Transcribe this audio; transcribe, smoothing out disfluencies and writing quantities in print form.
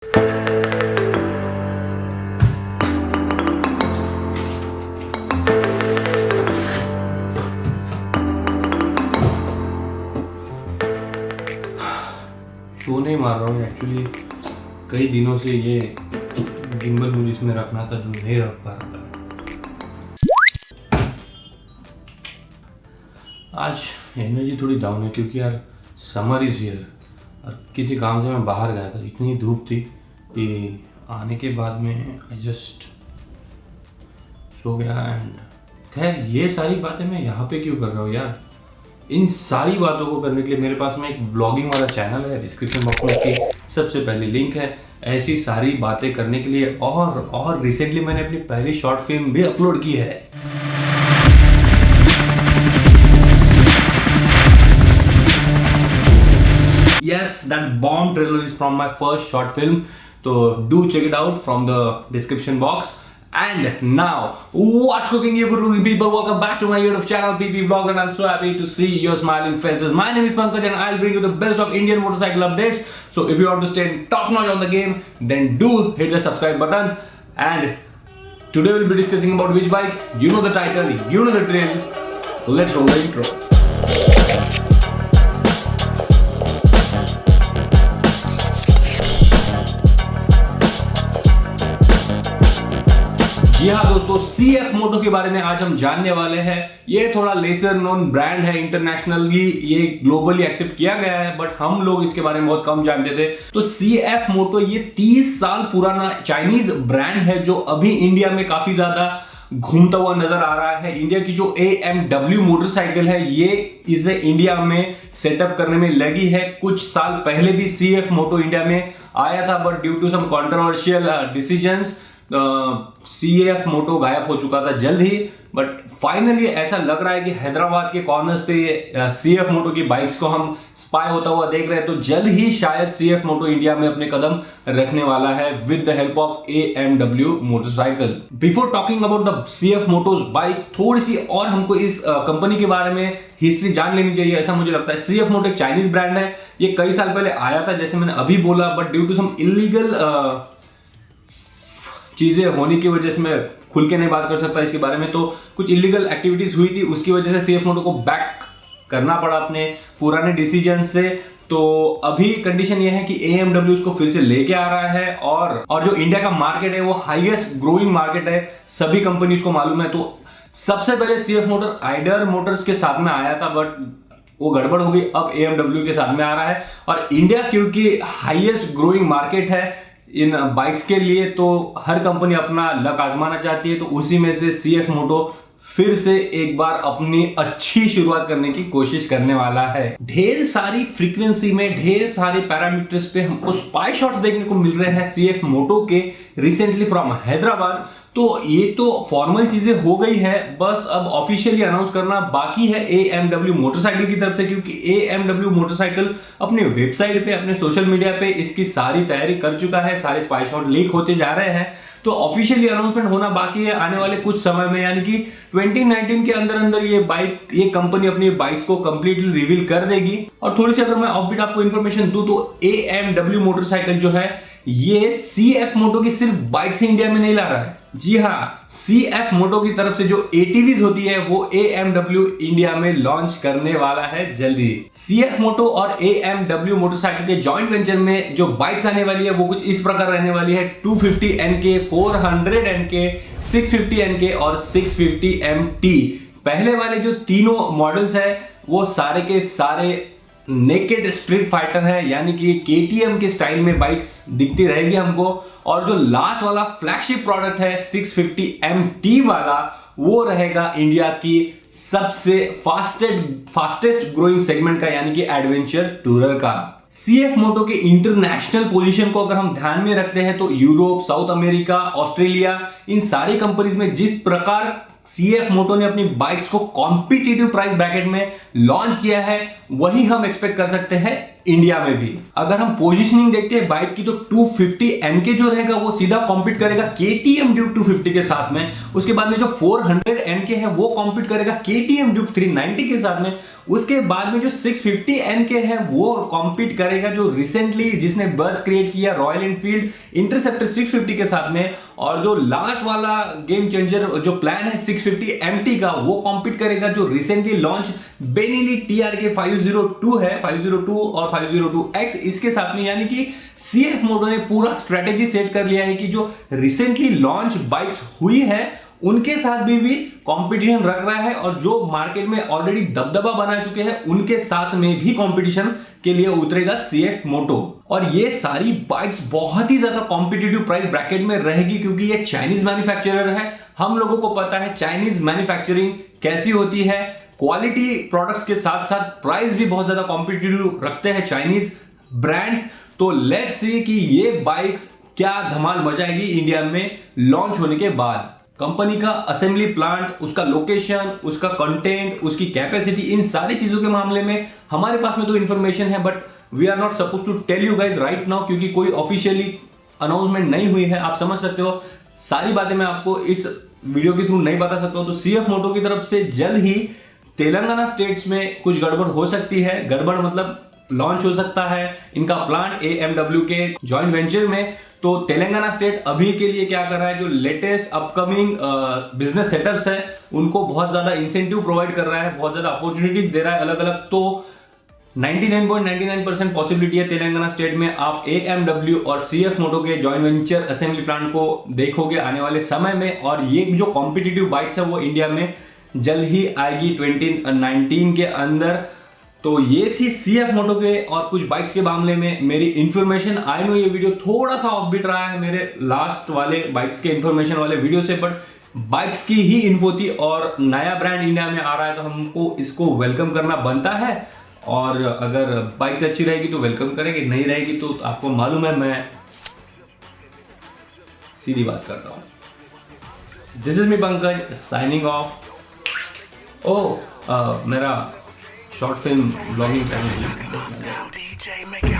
Show नहीं मार रहा हूँ एक्चुअली, कई दिनों से ये गिम्बल मुझे इसमें रखना था जो नहीं रख पा रहा था। आज एनर्जी थोड़ी डाउन है क्योंकि यार समर इज हियर और किसी काम से मैं बाहर गया था, इतनी धूप थी कि आने के बाद में आई जस्ट सो गया। एंड खैर ये सारी बातें मैं यहाँ पे क्यों कर रहा हूँ यार, इन सारी बातों को करने के लिए मेरे पास में एक ब्लॉगिंग वाला चैनल है, डिस्क्रिप्शन बॉक्स में उसकी सबसे पहले लिंक है। ऐसी सारी बातें करने के लिए और रिसेंटली मैंने अपनी पहली शॉर्ट फिल्म भी अपलोड की है। Yes, that bomb trailer is from my first short film, so do check it out from the description box. And now, what's cooking, you good looking people? Welcome back to my YouTube channel, PP Vlog, and I'm so happy to see your smiling faces. My name is Pankaj, and I'll bring you the best of Indian motorcycle updates. So if you want to stay top notch on the game, then do hit the subscribe button. And today we'll be discussing about which bike. You know the title, you know the drill. Let's roll the intro. जी हाँ दोस्तों, CF मोटो के बारे में आज हम जानने वाले हैं। ये थोड़ा लेसर नोन ब्रांड है, इंटरनेशनली ये ग्लोबली एक्सेप्ट किया गया है, बट हम लोग इसके बारे में बहुत कम जानते थे। तो CF मोटो ये 30 साल पुराना चाइनीज ब्रांड है जो अभी इंडिया में काफी ज्यादा घूमता हुआ नजर आ रहा है। इंडिया की जो AMW मोटरसाइकिल है ये इसे इंडिया में सेटअप करने में लगी है। कुछ साल पहले भी CF मोटो इंडिया में आया था, but due to some controversial decisions CF Moto गायब हो चुका था जल्द ही। बट फाइनली ऐसा लग रहा है कि हैदराबाद के कॉर्नर्स पे CF मोटो की बाइक्स को हम स्पाई होता हुआ देख रहे हैं, तो जल्द ही शायद CF मोटो इंडिया में अपने कदम रखने वाला है with the help of AMW motorcycle. Before talking about the CF mottos bike, थोड़ी सी और हमको इस कंपनी के बारे में हिस्ट्री जान लेनी चाहिए, ऐसा मुझे लगता है। CF मोटो एक चाइनीज ब्रांड है, ये कई साल पहले आया था जैसे मैंने अभी बोला, but due to some illegal चीजें होने की वजह से मैं खुल के नहीं बात कर सकता इसके बारे में। तो कुछ इलीगल एक्टिविटीज हुई थी, उसकी वजह से CF मोटो को बैक करना पड़ा अपने पुराने डिसीजन से। तो अभी कंडीशन ये है कि AMW उसको फिर से लेके आ रहा है, और जो इंडिया का मार्केट है वो हाईएस्ट ग्रोइंग मार्केट है, सभी कंपनीज को मालूम है। तो सबसे पहले CF मोटर आइडर मोटर्स के साथ में आया था, बट वो गड़बड़ हो गई, अब AMW के साथ में आ रहा है। और इंडिया क्योंकि हाईएस्ट ग्रोइंग मार्केट है इन बाइक्स के लिए, तो हर कंपनी अपना लक आजमाना चाहती है, तो उसी में से CF मोटो फिर से एक बार अपनी अच्छी शुरुआत करने की कोशिश करने वाला है। ढेर सारी फ्रीक्वेंसी में ढेर सारे पैरामीटर्स पे हमको स्पाई शॉट्स देखने को मिल रहे हैं CF मोटो के रिसेंटली फ्रॉम हैदराबाद। तो ये तो फॉर्मल चीजें हो गई है, बस अब ऑफिशियली अनाउंस करना बाकी है AMW मोटरसाइकिल की तरफ से, क्योंकि AMW मोटरसाइकिल अपने वेबसाइट पे, अपने सोशल मीडिया पे इसकी सारी तैयारी कर चुका है, सारे स्पाई शॉट लीक होते जा रहे हैं। तो ऑफिशियली अनाउंसमेंट होना बाकी है आने वाले कुछ समय में, यानी कि 2019 के अंदर अंदर ये कंपनी अपनी बाइक्स को कंप्लीटली रिवील कर देगी। और थोड़ी सी अगर मैं ऑफबीट आपको इंफॉर्मेशन दूं, तो AMW मोटरसाइकिल जो है ये CF मोटो की सिर्फ बाइक से इंडिया में नहीं ला रहा है। जी हाँ, CF मोटो की तरफ से जो ATVs होती है वो AMW इंडिया में लॉन्च करने वाला है जल्दी। CF मोटो और AMW मोटरसाइकिल के जॉइंट वेंचर में जो बाइक्स आने वाली है वो कुछ इस प्रकार रहने वाली है: 250 NK, 400 NK, 650 NK और 650 MT। पहले वाले जो तीनों मॉडल्स है वो सारे के सारे नेकेड स्ट्रीट फाइटर है, यानी कि KTM के स्टाइल में बाइक्स दिखती रहेगी हमको। और जो लास्ट वाला फ्लैगशिप प्रोडक्ट है 650 MT वाला, वो रहेगा इंडिया की सबसे फास्टेस्ट ग्रोइंग सेगमेंट का, यानी कि एडवेंचर टूरर का। CF मोटो के इंटरनेशनल पोजीशन को अगर हम ध्यान में रखते हैं तो यूरोप, साउथ अमेरिका, ऑस्ट्रेलिया, इन सारी कंपनीज में जिस प्रकार CF मोटो ने अपनी बाइक्स को कॉम्पिटिटिव प्राइस ब्रैकेट में लॉन्च किया है, वही हम एक्सपेक्ट कर सकते हैं इंडिया में भी। अगर हम पोजीशनिंग देखते हैं बाइक की तो 250 NK जो रहेगा वो सीधा कॉम्पीट करेगा KTM ड्यूक 250 के साथ में। उसके बाद में जो 400 NK है वो कॉम्पीट करेगा KTM ड्यूक 390 के साथ में। उसके बाद में जो 650 NK है वो कॉम्पीट करेगा जो रिसेंटली जिसने बज़ क्रिएट किया रॉयल एनफील्ड इंटरसेप्टर 650 के साथ में। और जो लास्ट वाला गेम चेंजर जो प्लान है 650 MT का वो कॉम्पीट करेगा जो रिसेंटली लॉन्च बेनिली TRK 502 है, 502 और 502X इसके साथ में। यानी कि CF मोटो ने पूरा स्ट्रेटेजी सेट कर लिया है कि जो रिसेंटली लॉन्च बाइक्स हुई है उनके साथ भी कंपटीशन रख रहा है, और जो मार्केट में ऑलरेडी दबदबा बना चुके हैं उनके साथ में भी कंपटीशन के लिए उतरेगा CF मोटो। और ये सारी बाइक्स बहुत ही ज्यादा कॉम्पिटिटिव प्राइस ब्रैकेट में रहेगी क्योंकि ये चाइनीज मैन्युफैक्चरर है। हम लोगों को पता है चाइनीज मैन्युफैक्चरिंग कैसी होती है, क्वालिटी प्रोडक्ट्स के साथ साथ प्राइस भी बहुत ज्यादा कॉम्पिटिटिव रखते हैं चाइनीज ब्रांड्स। तो लेट्स सी कि ये बाइक्स क्या धमाल मचाएगी इंडिया में लॉन्च होने के बाद। कंपनी का असेंबली प्लांट, उसका लोकेशन, उसका कंटेंट, उसकी कैपेसिटी, इन सारी चीजों के मामले में हमारे पास में तो इंफॉर्मेशन है, but we are not suppose to tell you guys right now क्योंकि कोई ऑफिशियली अनाउंसमेंट नहीं हुई है। आप समझ सकते हो सारी बातें मैं आपको इस वीडियो के थ्रू नहीं बता सकता हूं। तो CF मोटो की तरफ से जल्द ही तेलंगाना स्टेट्स में कुछ गड़बड़ हो सकती है। गड़बड़ मतलब लॉन्च हो सकता है इनका प्लांट AMW के जॉइंट वेंचर में। तो तेलंगाना स्टेट अभी के लिए क्या कर रहा है, जो लेटेस्ट अपकमिंग बिजनेस सेटअप्स है उनको बहुत ज्यादा इंसेंटिव प्रोवाइड कर रहा है, बहुत ज्यादा अपॉर्चुनिटीज दे रहा है अलग अलग। तो 99.99% पॉसिबिलिटी है तेलंगाना स्टेट में आप AMW और CF मोटो के जॉइंट वेंचर असेंबली प्लांट को देखोगे आने वाले समय में। और ये जो कॉम्पिटिटिव बाइक्स है वो इंडिया में जल्द ही आएगी 2019 के अंदर। तो ये थी CF मोटो के और कुछ बाइक्स के मामले में मेरी इंफॉर्मेशन। आई नो ये वीडियो थोड़ा सा ऑफबीट रहा है मेरे लास्ट वाले बाइक्स के इंफॉर्मेशन वाले वीडियो से, बट बाइक्स की ही इन्फो थी और नया ब्रांड इंडिया में आ रहा है तो हमको इसको वेलकम करना बनता है। और अगर बाइक्स अच्छी रहेगी तो वेलकम करेंगे, नहीं रहेगी तो आपको मालूम है मैं सीधी बात करता हूं। This is me Pankaj signing off. मेरा शॉर्ट फिल्म ब्लॉगिंग चैनल